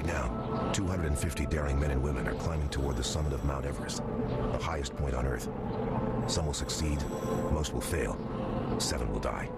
Right now, 250 daring men and women are climbing toward the summit of Mount Everest, the highest point on Earth. Some will succeed, most will fail, 7 will die.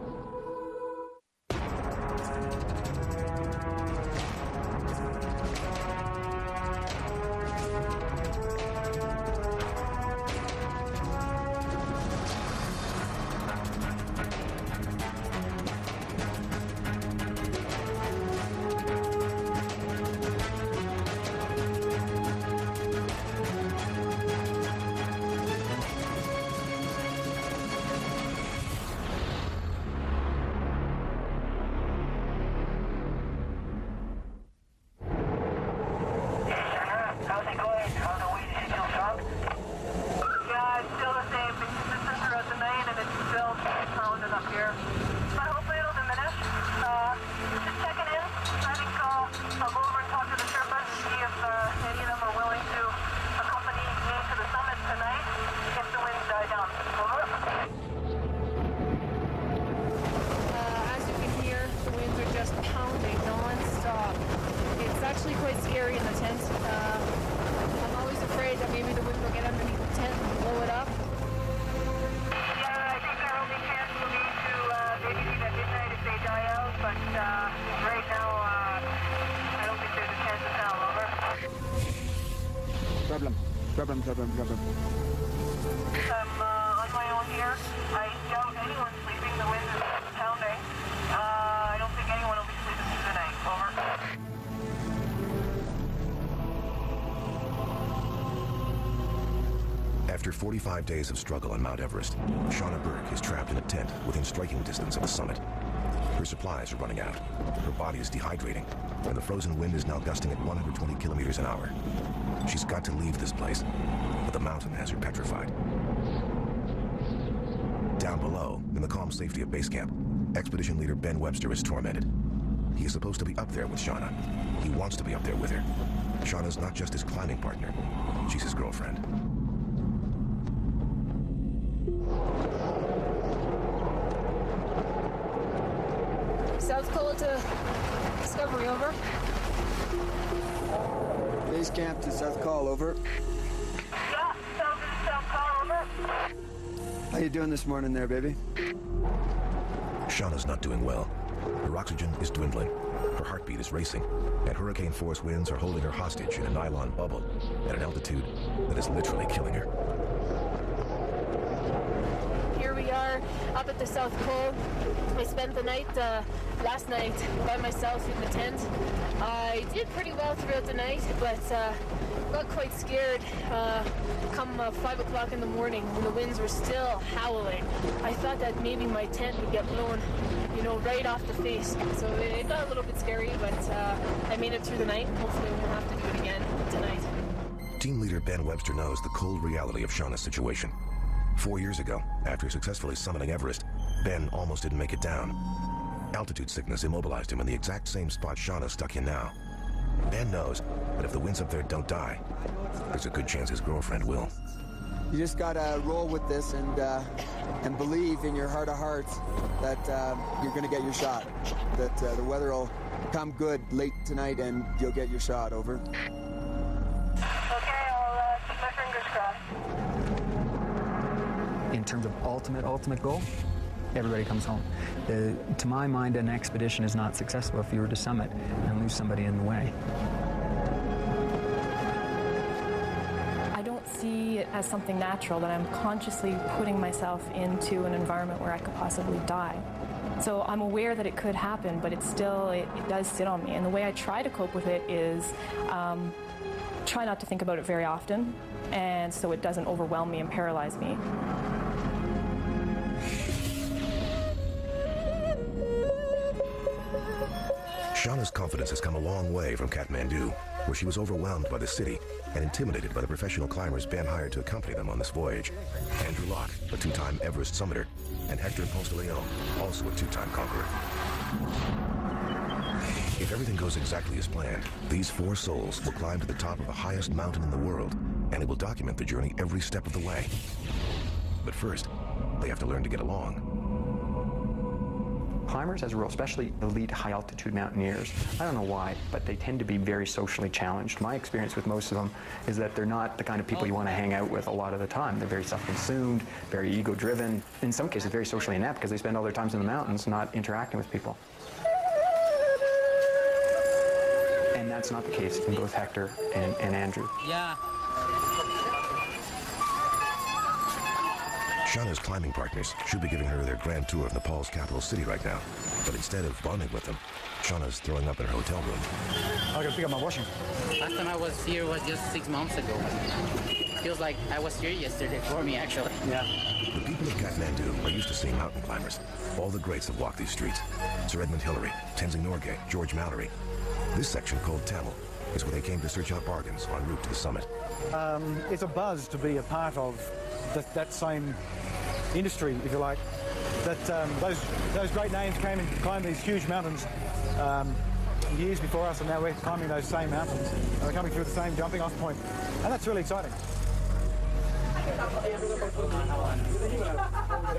Problem. I'm on my own here. I doubt anyone's sleeping. The wind is pounding. I don't think anyone will be sleeping through the night. Over. After 45 days of struggle on Mount Everest, Shauna Burke is trapped in a tent within striking distance of the summit. Her supplies are running out, her body is dehydrating, and the frozen wind is now gusting at 120 kilometers an hour. She's got to leave this place, but the mountain has her petrified. Down below, in the calm safety of base camp, expedition leader Ben Webster is tormented. He is supposed to be up there with Shauna. He wants to be up there with her. Shauna's not just his climbing partner, she's his girlfriend. South Call to Discovery, over. Base camp to South Call, over. Yeah, South Call, over. How you doing this morning there, baby? Shauna's not doing well. Her oxygen is dwindling, her heartbeat is racing, and hurricane-force winds are holding her hostage in a nylon bubble at an altitude that is literally killing her. Here we are, up at the South Pole. I spent the night, last night, by myself in the tent. I did pretty well throughout the night, but got quite scared come 5 o'clock in the morning when the winds were still howling. I thought that maybe my tent would get blown, you know, right off the face. So it got a little bit scary, but I made it through the night. Hopefully we won't have to do it again tonight. Team leader Ben Webster knows the cold reality of Shauna's situation. 4 years ago, after successfully summiting Everest, Ben almost didn't make it down. Altitude sickness immobilized him in the exact same spot Shauna's stuck in now. Ben knows that if the winds up there don't die, there's a good chance his girlfriend will. You just gotta roll with this and believe in your heart of hearts that you're gonna get your shot. That the weather will come good late tonight and you'll get your shot, over. Okay, I'll keep my fingers crossed. In terms of ultimate goal, everybody comes home. To my mind, an expedition is not successful if you were to summit and lose somebody in the way. I don't see it as something natural that I'm consciously putting myself into an environment where I could possibly die. So I'm aware that it could happen, but it does sit on me. And the way I try to cope with it is try not to think about it very often, and so it doesn't overwhelm me and paralyze me. Shauna's confidence has come a long way from Kathmandu, where she was overwhelmed by the city and intimidated by the professional climbers Ben hired to accompany them on this voyage. Andrew Locke, a 2-time Everest summiter, and Hector Ponce, also a 2-time conqueror. If everything goes exactly as planned, these 4 souls will climb to the top of the highest mountain in the world, and they will document the journey every step of the way. But first, they have to learn to get along. Climbers, as a rule, especially elite high-altitude mountaineers, I don't know why, but they tend to be very socially challenged. My experience with most of them is that they're not the kind of people you want to hang out with a lot of the time. They're very self-consumed, very ego-driven, in some cases very socially inept because they spend all their time in the mountains not interacting with people. And that's not the case in both Hector and Andrew. Yeah. Shauna's climbing partners should be giving her their grand tour of Nepal's capital city right now. But instead of bonding with them, Shauna's throwing up in her hotel room. I gotta pick up my washing. Last time I was here was just 6 months ago. Feels like I was here yesterday for me, actually. Yeah. The people of Kathmandu are used to seeing mountain climbers. All the greats have walked these streets. Sir Edmund Hillary, Tenzing Norgay, George Mallory. This section, called Tamil, is where they came to search out bargains en route to the summit. It's a buzz to be a part of that same industry, if you like. That those great names came and climbed these huge mountains years before us, and now we're climbing those same mountains. And we're coming through the same jumping off point, and that's really exciting.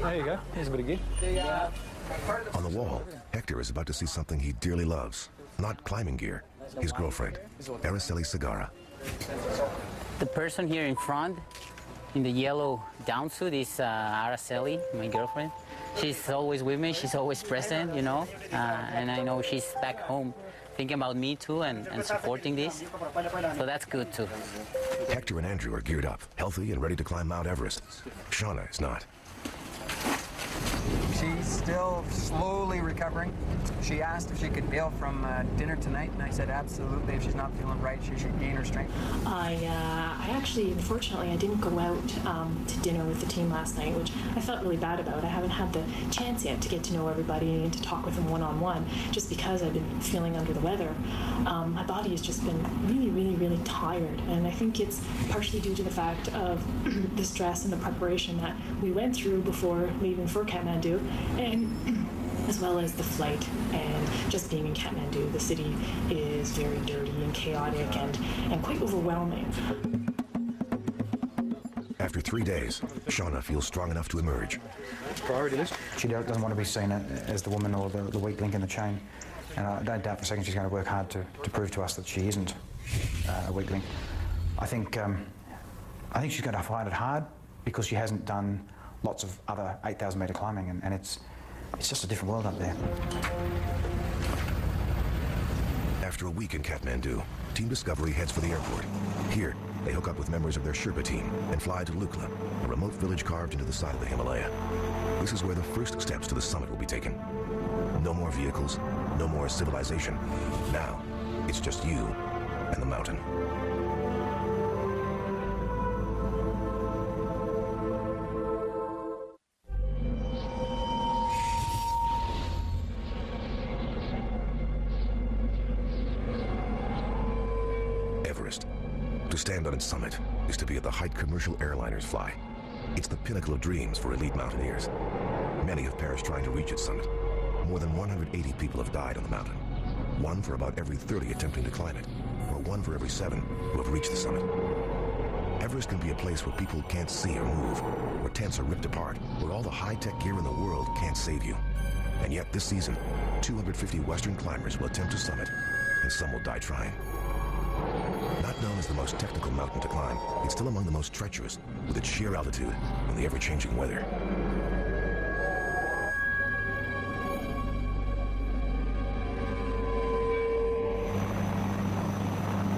There you go. Here's a bit of gear. On the wall, Hector is about to see something he dearly loves. Not climbing gear, his girlfriend, Araceli Segarra. The person here in front, in the yellow down suit, is Araceli, my girlfriend. She's always with me, she's always present, you know, and I know she's back home thinking about me too and supporting this, so that's good too. Hector and Andrew are geared up, healthy and ready to climb Mount Everest. Shauna is not. She's still slowly recovering. She asked if she could bail from dinner tonight, and I said absolutely. If she's not feeling right, she should gain her strength. I actually, unfortunately, I didn't go out to dinner with the team last night, which I felt really bad about. I haven't had the chance yet to get to know everybody and to talk with them one-on-one, just because I've been feeling under the weather. My body has just been really, really, really tired, and I think it's partially due to the fact of the stress and the preparation that we went through before leaving for Kathmandu, and as well as the flight and just being in Kathmandu. The city is very dirty and chaotic and quite overwhelming. After 3 days, Shauna feels strong enough to emerge. Priority list. She doesn't want to be seen as the woman or the weak link in the chain. And I don't doubt for a second she's going to work hard to prove to us that she isn't a weak link. I think she's going to find it hard because she hasn't done lots of other 8,000 metre climbing, and it's just a different world up there. After a week in Kathmandu, Team Discovery heads for the airport. Here, they hook up with members of their Sherpa team and fly to Lukla, a remote village carved into the side of the Himalaya. This is where the first steps to the summit will be taken. No more vehicles, no more civilization. Now, it's just you and the mountain. To stand on its summit is to be at the height commercial airliners fly. It's the pinnacle of dreams for elite mountaineers. Many have perished trying to reach its summit. More than 180 people have died on the mountain. One for about every 30 attempting to climb it, or one for every 7 who have reached the summit. Everest can be a place where people can't see or move, where tents are ripped apart, where all the high-tech gear in the world can't save you. And yet this season, 250 Western climbers will attempt to summit, and some will die trying. Not known as the most technical mountain to climb, it's still among the most treacherous, with its sheer altitude and the ever-changing weather.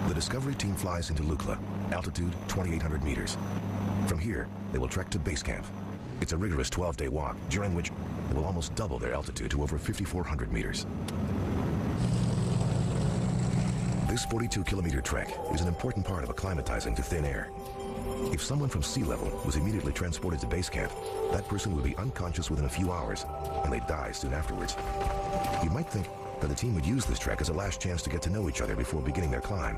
The Discovery team flies into Lukla, altitude 2,800 meters. From here, they will trek to base camp. It's a rigorous 12-day walk, during which they will almost double their altitude to over 5,400 meters. This 42-kilometer trek is an important part of acclimatizing to thin air. If someone from sea level was immediately transported to base camp, that person would be unconscious within a few hours, and they'd die soon afterwards. You might think that the team would use this trek as a last chance to get to know each other before beginning their climb.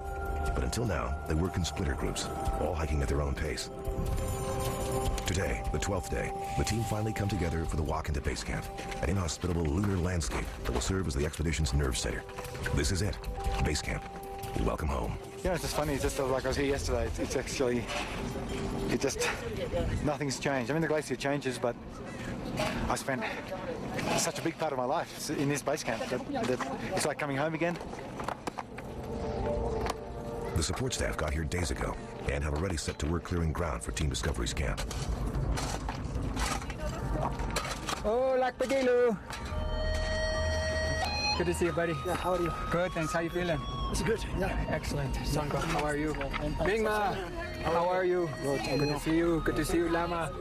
But until now, they work in splinter groups, all hiking at their own pace. Today, the 12th day, the team finally come together for the walk into base camp, an inhospitable lunar landscape that will serve as the expedition's nerve center. This is it, base camp. Welcome home. Yeah, it's just funny. It's just like I was here yesterday. It's actually, nothing's changed. I mean, the glacier changes, but I spent such a big part of my life in this base camp. It's like coming home again. The support staff got here days ago and have already set to work clearing ground for Team Discovery's camp. Oh, Lakpagelu. Good to see you, buddy. Yeah, how are you? Good, thanks. How you feeling? It's good, yeah. Excellent. Sangha, how are you? Mingma, how are you? Good to see you. Good to see you, Lama.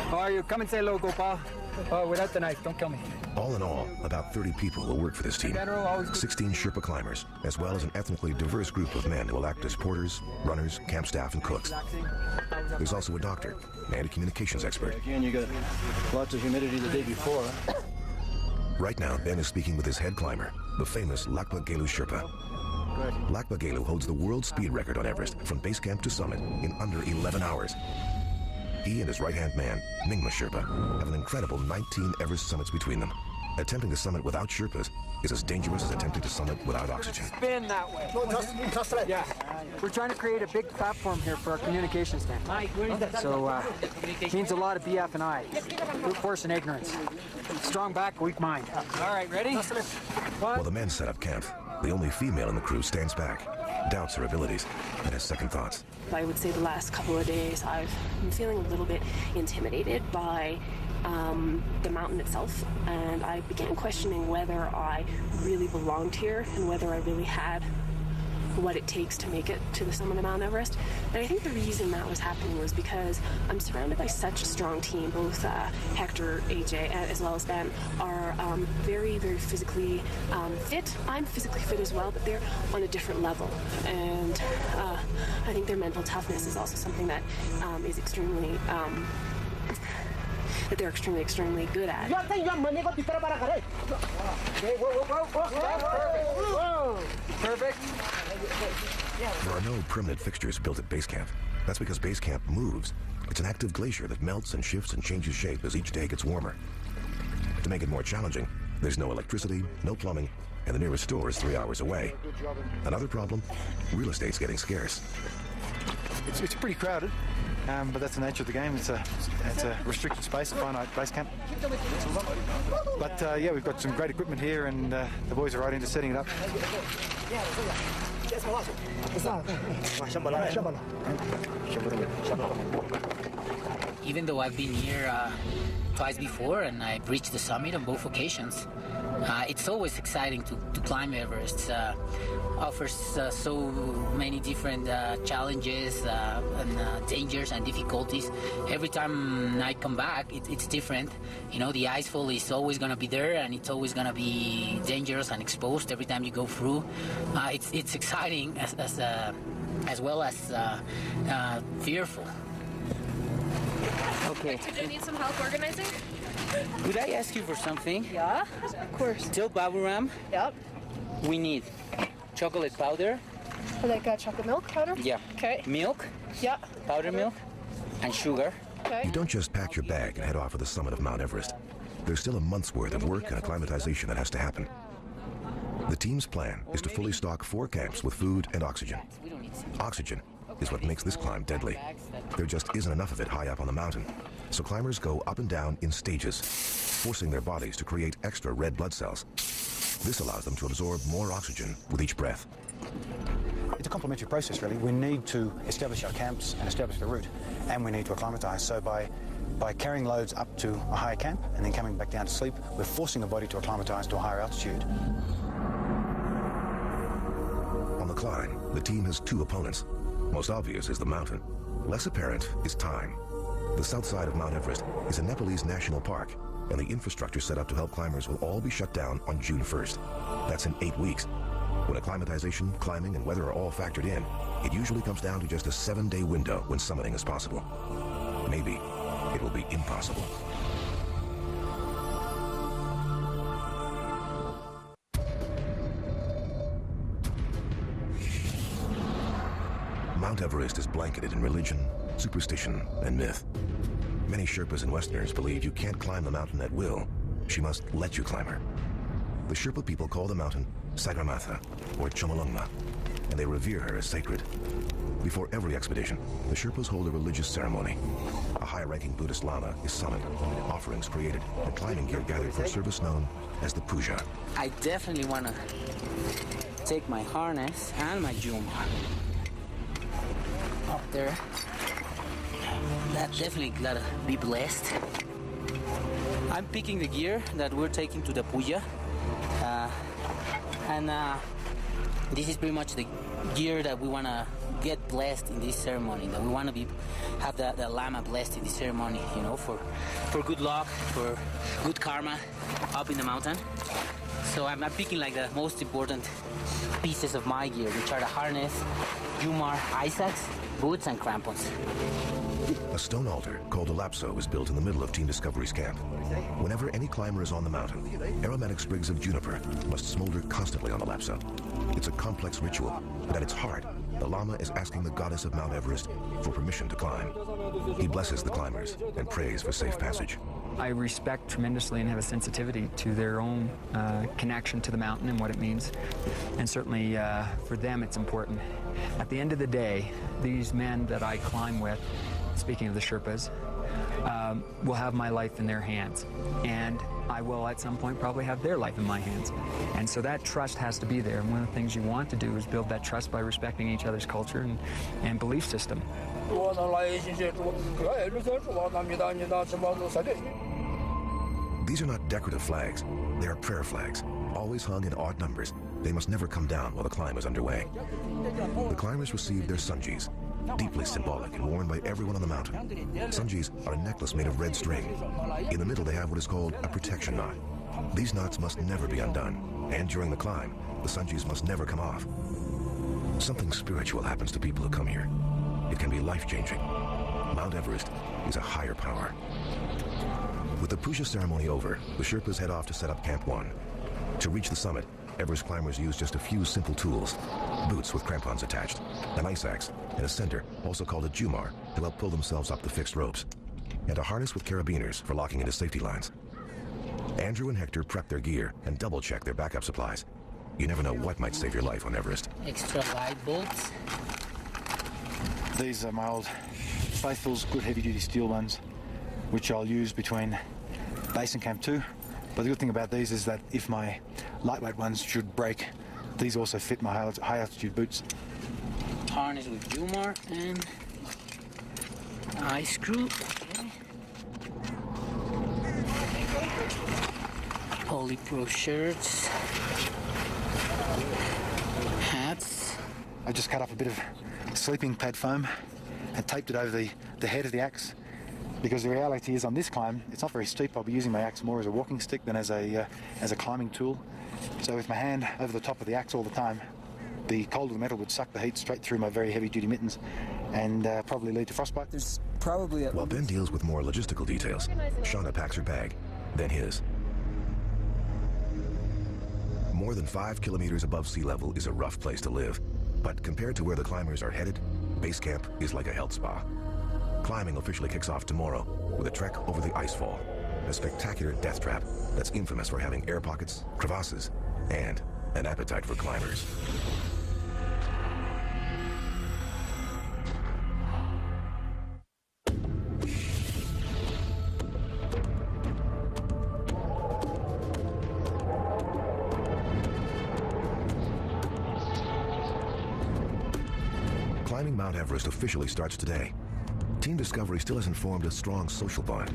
How are you? Come and say hello, Gopal. Oh, without the knife, don't kill me. All in all, about 30 people will work for this team. 16 Sherpa climbers, as well as an ethnically diverse group of men who will act as porters, runners, camp staff, and cooks. There's also a doctor and a communications expert. Again, you got lots of humidity the day before. Right now, Ben is speaking with his head climber, the famous Lakpagelu Sherpa. Lakpagelu holds the world speed record on Everest from base camp to summit in under 11 hours. He and his right-hand man, Nyingma Sherpa, have an incredible 19 Everest summits between them. Attempting to summit without Sherpas is as dangerous as attempting to summit without oxygen. Spin that way. Yeah. We're trying to create a big platform here for our communications team. So, it means a lot of BF and I. Brute force and ignorance. Strong back, weak mind. All right, ready? While the men set up camp, the only female in the crew stands back, doubts her abilities, and has second thoughts. I would say the last couple of days I've been feeling a little bit intimidated by the mountain itself, and I began questioning whether I really belonged here and whether I really had what it takes to make it to the summit of Mount Everest. And I think the reason that was happening was because I'm surrounded by such a strong team. Both Hector, AJ, as well as Ben are very, very physically fit. I'm physically fit as well, but they're on a different level. And I think their mental toughness is also something that is extremely that they're extremely good at. Perfect. There are no permanent fixtures built at base camp. That's because base camp moves. It's an active glacier that melts and shifts and changes shape as each day gets warmer. To make it more challenging, there's no electricity, no plumbing, and the nearest store is 3 hours away. Another problem, real estate's getting scarce. It's pretty crowded, but that's the nature of the game. It's a restricted space, a finite base camp. But yeah, we've got some great equipment here, and the boys are right into setting it up. Even though I've been here twice before and I've reached the summit on both occasions, it's always exciting to climb Everest. Offers so many different challenges and dangers and difficulties. Every time I come back, it's different. You know, the icefall is always going to be there, and it's always going to be dangerous and exposed every time you go through. It's exciting as well as fearful. Okay. Do you need some help organizing? Could I ask you for something? Yeah, of course. Till Baburam, Yep. we need chocolate powder. Like chocolate milk powder? Yeah. Okay. Milk. Yeah. Powder milk. And sugar. Okay. You don't just pack your bag and head off for the summit of Mount Everest. There's still a month's worth of work and acclimatization that has to happen. The team's plan is to fully stock 4 camps with food and oxygen. Oxygen is what makes this climb deadly. There just isn't enough of it high up on the mountain, so climbers go up and down in stages, forcing their bodies to create extra red blood cells. This allows them to absorb more oxygen with each breath. It's a complementary process, really. We need to establish our camps and establish the route, and we need to acclimatise. So by carrying loads up to a higher camp and then coming back down to sleep, we're forcing the body to acclimatise to a higher altitude. On the climb, the team has 2 opponents. Most obvious is the mountain. Less apparent is time. The south side of Mount Everest is a Nepalese national park, and the infrastructure set up to help climbers will all be shut down on June 1st. That's in 8 weeks. When acclimatization, climbing, and weather are all factored in, it usually comes down to just a 7-day window when summiting is possible. Maybe it will be impossible. Mount Everest is blanketed in religion, superstition, and myth. Many Sherpas and Westerners believe you can't climb the mountain at will. She must let you climb her. The Sherpa people call the mountain Sagarmatha, or Chomolungma, and they revere her as sacred. Before every expedition, the Sherpas hold a religious ceremony. A high-ranking Buddhist Lama is summoned, offerings created, and climbing gear gathered for a service known as the puja. I definitely want to take my harness and my Jumar up there. That definitely gotta be blessed. I'm picking the gear that we're taking to the puja, and this is pretty much the gear that we want to get blessed in this ceremony, that we want to have the Lama blessed in this ceremony, you know, for good luck, for good karma up in the mountain. So I'm picking like the most important pieces of my gear, which are the harness, Jumar, ice axe, boots, and crampons. A stone altar called a lapso is built in the middle of Team Discovery's camp. Whenever any climber is on the mountain, aromatic sprigs of juniper must smolder constantly on the lapso. It's a complex ritual, but at its heart, the Lama is asking the goddess of Mount Everest for permission to climb. He blesses the climbers and prays for safe passage. I respect tremendously and have a sensitivity to their own connection to the mountain and what it means. And certainly for them it's important. At the end of the day, these men that I climb with, speaking of the Sherpas, will have my life in their hands. And I will at some point probably have their life in my hands. And so that trust has to be there. And one of the things you want to do is build that trust by respecting each other's culture and belief system. These are not decorative flags. They are prayer flags, always hung in odd numbers. They must never come down while the climb is underway. The climbers receive their sunjis, deeply symbolic and worn by everyone on the mountain. Sunjis are a necklace made of red string. In the middle, they have what is called a protection knot. These knots must never be undone, and during the climb, the sunjis must never come off. Something spiritual happens to people who come here. It can be life-changing. Mount Everest is a higher power. With the puja ceremony over, the Sherpas head off to set up Camp 1. To reach the summit, Everest climbers use just a few simple tools: boots with crampons attached, an ice axe, and a center, also called a Jumar, to help pull themselves up the fixed ropes, and a harness with carabiners for locking into safety lines. Andrew and Hector prep their gear and double-check their backup supplies. You never know what might save your life on Everest. Extra light bolts. These are my old Faithfuls, good heavy-duty steel ones, which I'll use between base and Camp 2. But the good thing about these is that if my lightweight ones should break, these also fit my high-altitude boots. Harness with Jumar and eye screw. Okay. Polypro shirts, hats. I just cut up a bit of sleeping pad foam and taped it over the head of the axe, because the reality is on this climb, it's not very steep. I'll be using my axe more as a walking stick than as a climbing tool. So with my hand over the top of the axe all the time, the cold of the metal would suck the heat straight through my very heavy-duty mittens and probably lead to frostbite. There's probably While Ben deals with more logistical details, Shauna packs her bag, then his. More than 5 kilometers above sea level is a rough place to live, but compared to where the climbers are headed, base camp is like a health spa. Climbing officially kicks off tomorrow with a trek over the icefall, a spectacular death trap that's infamous for having air pockets, crevasses, and an appetite for climbers. Climbing Mount Everest officially starts today. Team Discovery still hasn't formed a strong social bond.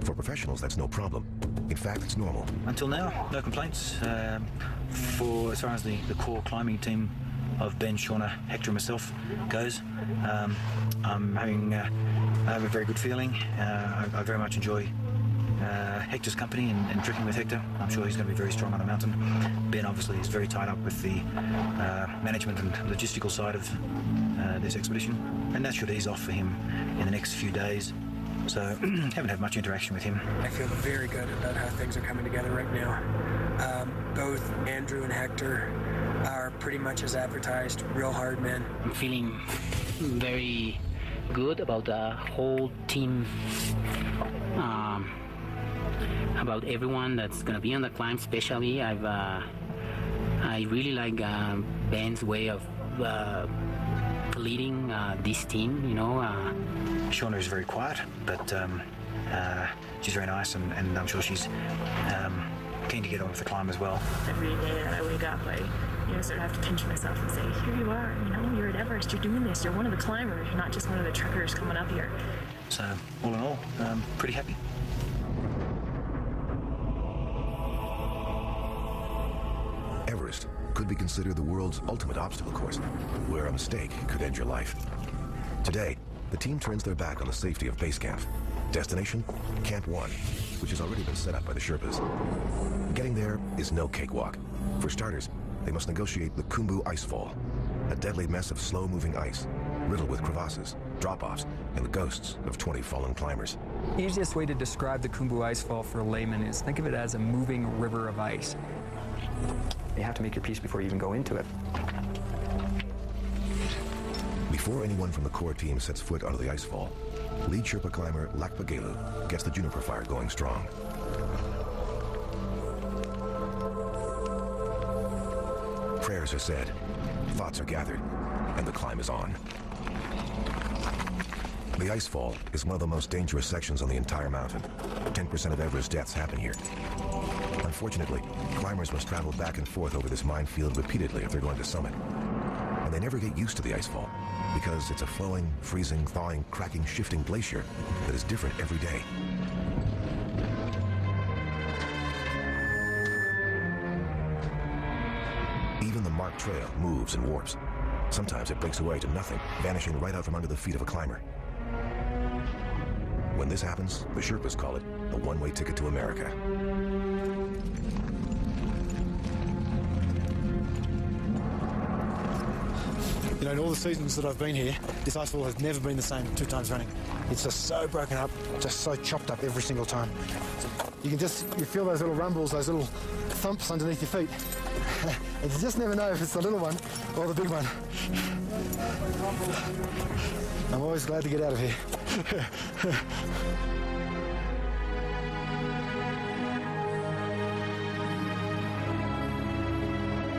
For professionals, that's no problem. In fact, it's normal. Until now, no complaints. For as far as the core climbing team of Ben, Shauna, Hector, and myself goes, I'm having I have a very good feeling. I very much enjoy Hector's company and trekking with Hector. I'm sure he's going to be very strong on the mountain. Ben obviously is very tied up with the management and logistical side of this expedition, and that should ease off for him in the next few days. So haven't had much interaction with him. I feel very good about how things are coming together right now. Both Andrew and Hector are pretty much as advertised, real hard men. I'm feeling very good about the whole team, about everyone that's gonna be on the climb. Especially, I really like Ben's way of leading this team, you know. Shauna is very quiet, but she's very nice, and I'm sure she's keen to get on with the climb as well. Every day that I wake up, I sort of have to pinch myself and say, here you are, you're at Everest, you're doing this, you're one of the climbers, you're not just one of the trekkers coming up here. So, all in all, pretty happy. Everest could be considered the world's ultimate obstacle course, where a mistake could end your life. Today, the team turns their back on the safety of base camp. Destination, Camp 1, which has already been set up by the Sherpas. Getting there is no cakewalk. For starters, they must negotiate the Khumbu Icefall, a deadly mess of slow-moving ice, riddled with crevasses, drop-offs, and the ghosts of 20 fallen climbers. The easiest way to describe the Khumbu Icefall for a layman is think of it as a moving river of ice. You have to make your peace before you even go into it. Before anyone from the core team sets foot onto the icefall, lead Sherpa climber Lakpa Gelu gets the juniper fire going strong. Prayers are said, thoughts are gathered, and the climb is on. The icefall is one of the most dangerous sections on the entire mountain. 10% of Everest deaths happen here. Unfortunately, climbers must travel back and forth over this minefield repeatedly if they're going to summit. And they never get used to the icefall, because it's a flowing, freezing, thawing, cracking, shifting glacier that is different every day. Even the marked trail moves and warps. Sometimes it breaks away to nothing, vanishing right out from under the feet of a climber. When this happens, the Sherpas call it a one-way ticket to America. In all the seasons that I've been here, this icefall has never been the same 2 times running. It's just so broken up, just so chopped up every single time. You feel those little rumbles, those little thumps underneath your feet. And you just never know if it's the little one or the big one. I'm always glad to get out of here.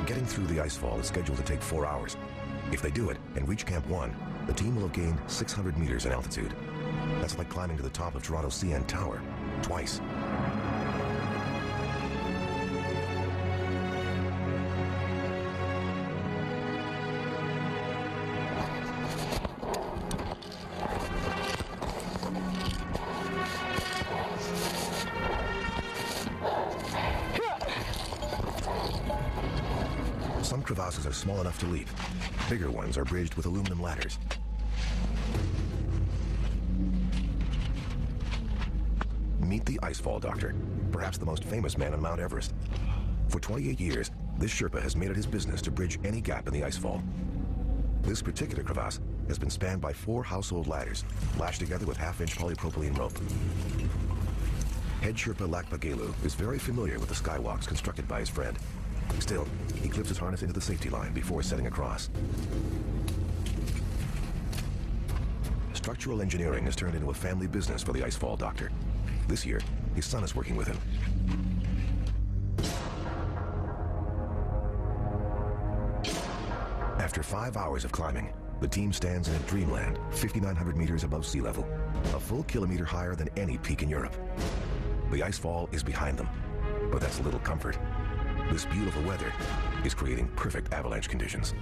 Getting through the icefall is scheduled to take 4 hours. If they do it and reach Camp 1, the team will have gained 600 meters in altitude. That's like climbing to the top of Toronto's CN Tower, twice. Some crevasses are small enough to leap. Bigger ones are bridged with aluminum ladders. Meet the Icefall Doctor, perhaps the most famous man on Mount Everest. For 28 years, this Sherpa has made it his business to bridge any gap in the icefall. This particular crevasse has been spanned by 4 household ladders, lashed together with half-inch polypropylene rope. Head Sherpa Lakpa Gelu is very familiar with the skywalks constructed by his friend. Still, he clips his harness into the safety line before setting across. Structural engineering has turned into a family business for the Icefall Doctor. This year, his son is working with him. After 5 hours of climbing, the team stands in a dreamland 5,900 meters above sea level, a full kilometer higher than any peak in Europe. The icefall is behind them, but that's a little comfort. This beautiful weather is creating perfect avalanche conditions.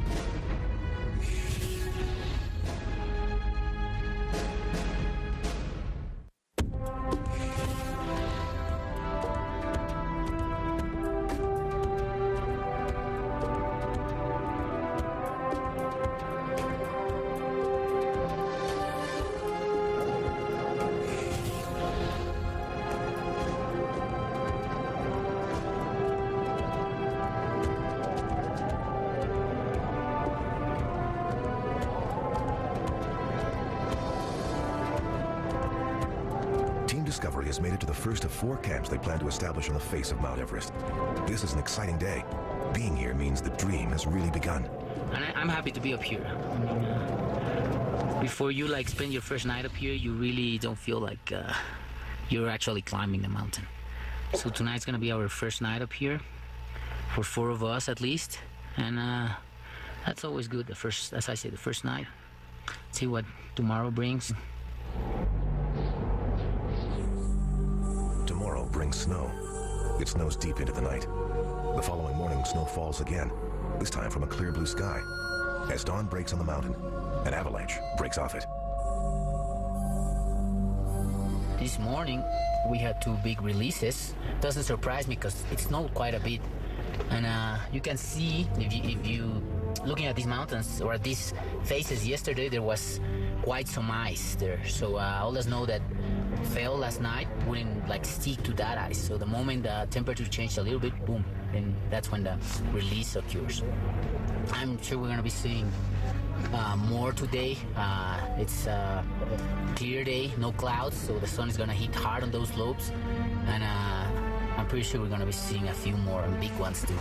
Discovery has made it to the first of 4 camps they plan to establish on the face of Mount Everest. This is an exciting day. Being here means the dream has really begun. And I'm happy to be up here. I mean, before you spend your first night up here, you really don't feel like you're actually climbing the mountain. So tonight's gonna be our first night up here, for 4 of us at least, and that's always good. The first, as I say, the first night. see what tomorrow brings. Tomorrow brings snow. It snows deep into the night. The following morning, snow falls again, this time from a clear blue sky. As dawn breaks on the mountain, an avalanche breaks off it. This morning, we had 2 big releases. Doesn't surprise me because it snowed quite a bit. And you can see, if you looking at these mountains or at these faces yesterday, there was quite some ice there. So all the snow that fell last night wouldn't like stick to that ice. So the moment the temperature changed a little bit, boom, and that's when the release occurs. I'm sure we're gonna be seeing more today. It's a clear day, no clouds, so the sun is gonna hit hard on those slopes, and I'm pretty sure we're gonna be seeing a few more and big ones too.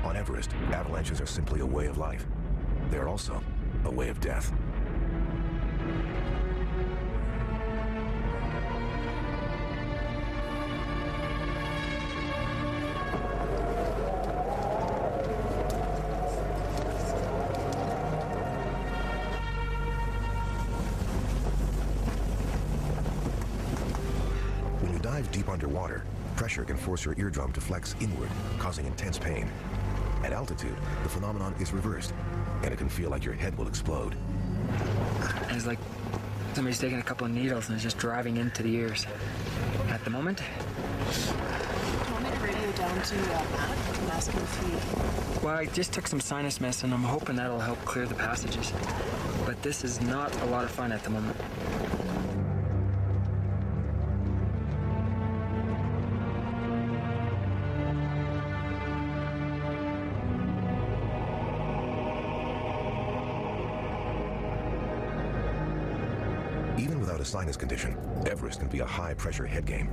On Everest, avalanches are simply a way of life. They are also a way of death. When you dive deep underwater, pressure can force your eardrum to flex inward, causing intense pain. At altitude, the phenomenon is reversed, and it can feel like your head will explode. It's like somebody's taking a couple of needles and it's just driving into the ears. At the moment. Do you want me to radio down to Matt and ask him if he... Well, I just took some sinus medicine. I'm hoping that'll help clear the passages. But this is not a lot of fun at the moment. Sinus condition, Everest can be a high-pressure head game.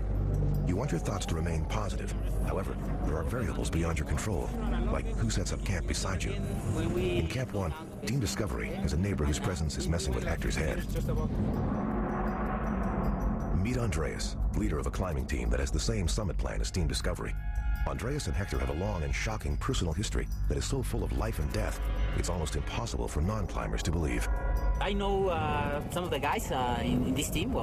You want your thoughts to remain positive. However, there are variables beyond your control, like who sets up camp beside you. In Camp 1, Team Discovery has a neighbor whose presence is messing with Hector's head. Meet Andreas, leader of a climbing team that has the same summit plan as Team Discovery. Andreas and Hector have a long and shocking personal history that is so full of life and death, it's almost impossible for non-climbers to believe. I know some of the guys in this team,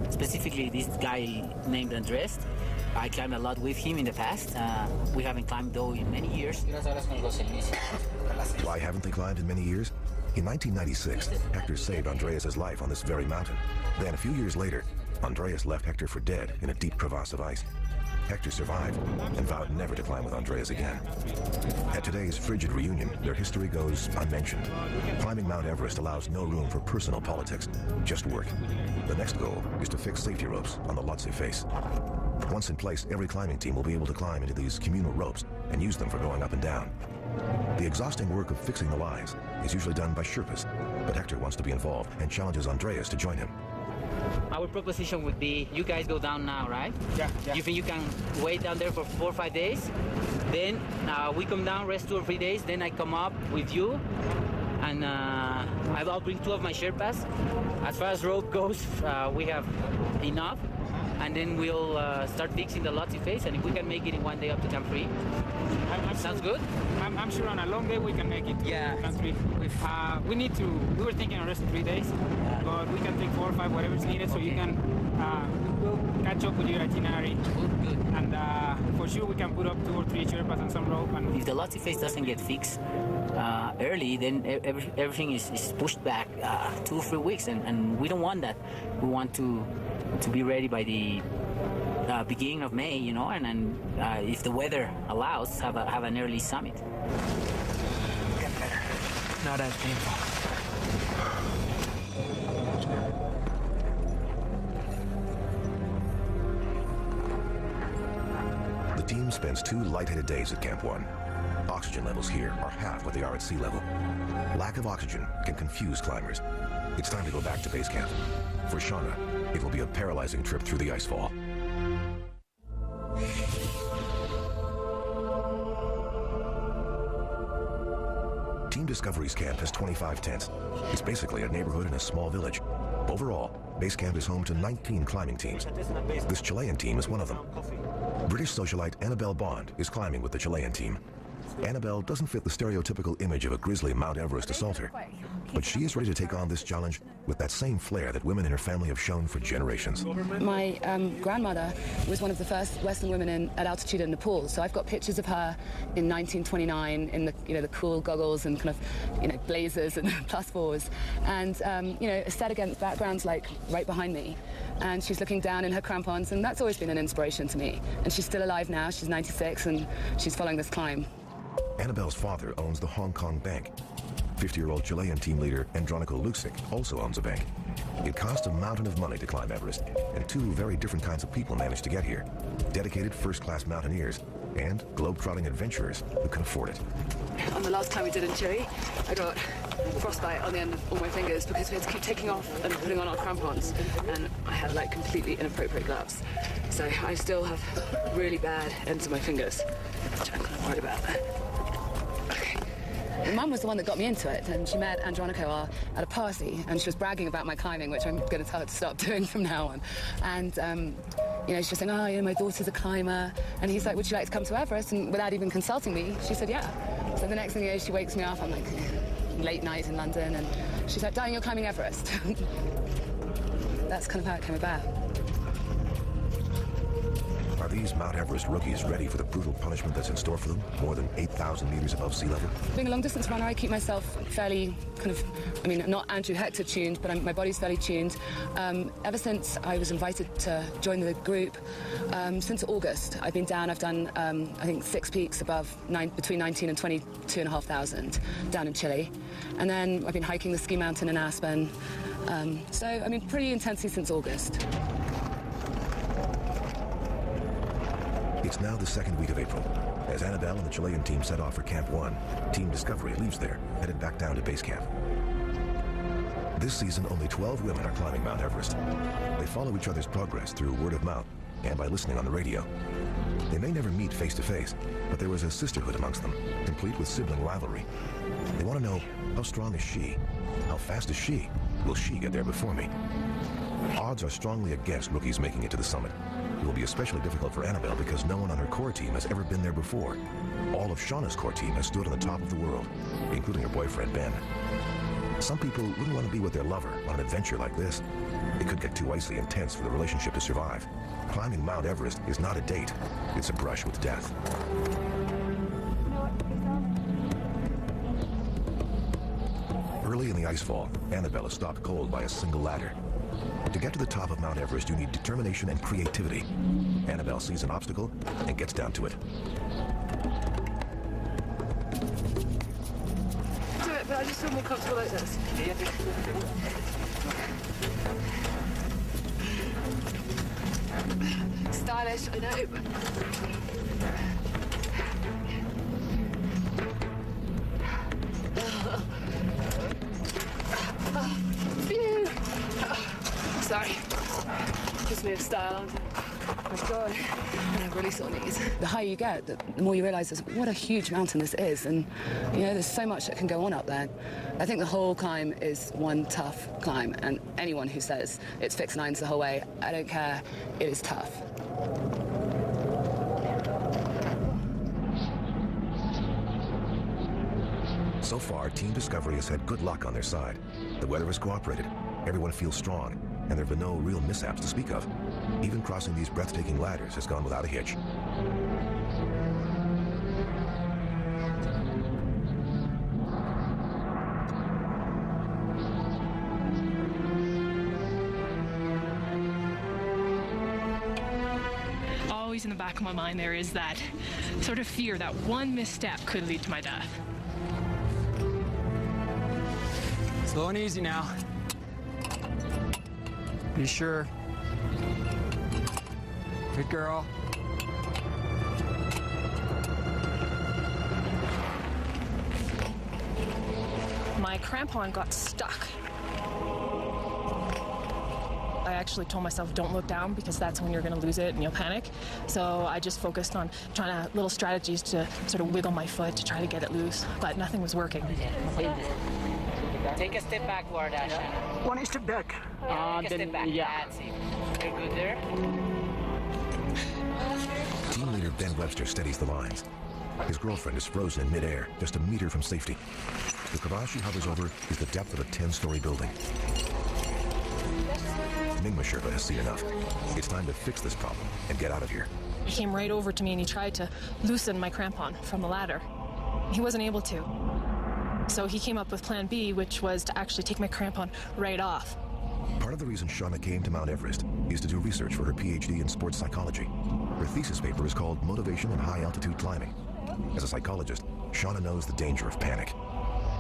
specifically this guy named Andres. I climbed a lot with him in the past. We haven't climbed though in many years. Why haven't they climbed in many years? In 1996, Hector saved Andreas' life on this very mountain. Then a few years later, Andreas left Hector for dead in a deep crevasse of ice. Hector survived and vowed never to climb with Andreas again. At today's frigid reunion, their history goes unmentioned. Climbing Mount Everest allows no room for personal politics, just work. The next goal is to fix safety ropes on the Lhotse face. Once in place, every climbing team will be able to climb into these communal ropes and use them for going up and down. The exhausting work of fixing the lines is usually done by Sherpas, but Hector wants to be involved and challenges Andreas to join him. Our proposition would be, you guys go down now, right? Yeah. You think you can wait down there for 4 or 5 days? Then we come down, rest 2 or 3 days, then I come up with you, and I'll bring 2 of my Sherpas. As far as rope goes, we have enough, and then we'll start fixing the Lhotse face, and if we can make it in 1 day up to Camp 3, sounds good? I'm sure on a long day we can make it to Camp 3. We were thinking of rest 3 days, but we can take 4 or 5, whatever is needed, so you can we'll catch up with your itinerary. Good. And for sure we can put up 2 or 3 Sherpas and some rope. And if the Lhotse face doesn't get fixed early, then everything is pushed back 2 or 3 weeks, and we don't want that. We want to be ready by the beginning of May, you know, and if the weather allows, have an early summit. Get better. Not as painful. The team spends 2 lightheaded days at Camp 1. Oxygen levels here are half what they are at sea level. Lack of oxygen can confuse climbers. It's time to go back to base camp. For Shauna, it will be a paralyzing trip through the icefall. Team Discovery's camp has 25 tents. It's basically a neighborhood in a small village. Overall, base camp is home to 19 climbing teams. This Chilean team is one of them. British socialite Annabelle Bond is climbing with the Chilean team. Annabelle doesn't fit the stereotypical image of a grisly Mount Everest assaulter, but she is ready to take on this challenge with that same flair that women in her family have shown for generations. My grandmother was one of the first Western women at altitude in Nepal, so I've got pictures of her in 1929 in the cool goggles and kind of blazers and +4s, and set against backgrounds like right behind me, and she's looking down in her crampons, and that's always been an inspiration to me. And she's still alive now. She's 96 and she's following this climb. Annabelle's father owns the Hong Kong Bank. 50-year-old Chilean team leader Andronico Luksic also owns a bank. It cost a mountain of money to climb Everest, and two very different kinds of people managed to get here. Dedicated first-class mountaineers and globe-trotting adventurers who can afford it. On the last climb we did in Chile, I got frostbite on the end of all my fingers because we had to keep taking off and putting on our crampons, and I had like completely inappropriate gloves. So I still have really bad ends of my fingers, which I'm kind of worried about. Mum was the one that got me into it, and she met Andronico at a party, and she was bragging about my climbing, which I'm going to tell her to stop doing from now on. And, she was saying, my daughter's a climber. And he's like, would you like to come to Everest? And without even consulting me, she said, yeah. So the next thing you know, she wakes me up, I'm like, late night in London, and she's like, darling, you're climbing Everest. That's kind of how it came about. Are these Mount Everest rookies ready for the brutal punishment that's in store for them, more than 8,000 meters above sea level? Being a long-distance runner, I keep myself fairly not Andrew Hector tuned, but my body's fairly tuned. Ever since I was invited to join the group, since August, I've been down. I've done, I think, 6 peaks above between 19 and 22,500 down in Chile. And then I've been hiking the ski mountain in Aspen. Pretty intensely since August. It's now the second week of April. As Annabelle and the Chilean team set off for Camp 1, Team Discovery leaves there, headed back down to base camp. This season, only 12 women are climbing Mount Everest. They follow each other's progress through word of mouth and by listening on the radio. They may never meet face to face, but there was a sisterhood amongst them, complete with sibling rivalry. They want to know, how strong is she? How fast is she? Will she get there before me? Odds are strongly against rookies making it to the summit. It will be especially difficult for Annabelle because no one on her core team has ever been there before. All of Shauna's core team has stood on the top of the world, including her boyfriend, Ben. Some people wouldn't want to be with their lover on an adventure like this. It could get too icy and tense for the relationship to survive. Climbing Mount Everest is not a date. It's a brush with death. Early in the icefall, Annabelle is stopped cold by a single ladder. To get to the top of Mount Everest, you need determination and creativity. Annabelle sees an obstacle and gets down to it. Do it, but I just feel more comfortable like this. Stylish, I know, but... Phew! Sorry. Just moved style. My God. I have really sore knees. The higher you get, the more you realise what a huge mountain this is. And, there's so much that can go on up there. I think the whole climb is one tough climb. And anyone who says it's fixed nines the whole way, I don't care. It is tough. So far, Team Discovery has had good luck on their side. The weather has cooperated, everyone feels strong, and there have been no real mishaps to speak of. Even crossing these breathtaking ladders has gone without a hitch. Always in the back of my mind there is that sort of fear that one misstep could lead to my death. Slow and easy now. Be sure. Good girl. My crampon got stuck. I actually told myself, don't look down, because that's when you're going to lose it and you'll panic. So I just focused on trying little strategies to sort of wiggle my foot to try to get it loose, but nothing was working. Take a step backward, Asha. One step back. Take a step back. Yeah. That's it. You're good there. Team leader Ben Webster steadies the lines. His girlfriend is frozen in midair, just a meter from safety. The crevasse she hovers over is the depth of a 10-story building. Nyingma Sherpa has seen enough. It's time to fix this problem and get out of here. He came right over to me and he tried to loosen my crampon from the ladder. He wasn't able to. So he came up with plan B, which was to actually take my crampon right off. Part of the reason Shauna came to Mount Everest is to do research for her PhD in sports psychology. Her thesis paper is called Motivation in High-Altitude Climbing. As a psychologist, Shauna knows the danger of panic.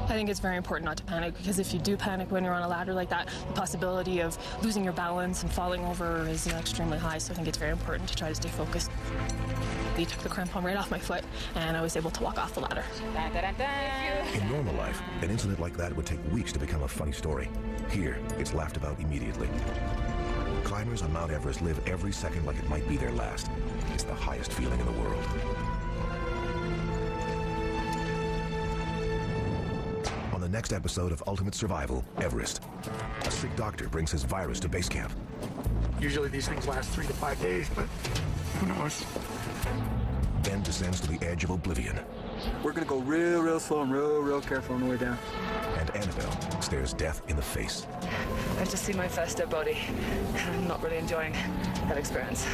I think it's very important not to panic, because if you do panic when you're on a ladder like that, the possibility of losing your balance and falling over is extremely high, so I think it's very important to try to stay focused. He took the crampon right off my foot, and I was able to walk off the ladder. In normal life, an incident like that would take weeks to become a funny story. Here, it's laughed about immediately. Climbers on Mount Everest live every second like it might be their last. It's the highest feeling in the world. On the next episode of Ultimate Survival, Everest, a sick doctor brings his virus to base camp. Usually these things last 3 to 5 days, but who knows? Ben descends to the edge of oblivion. We're gonna go real slow and real careful on the way down. And Annabelle stares death in the face. I've just seen my first dead body. I'm not really enjoying that experience.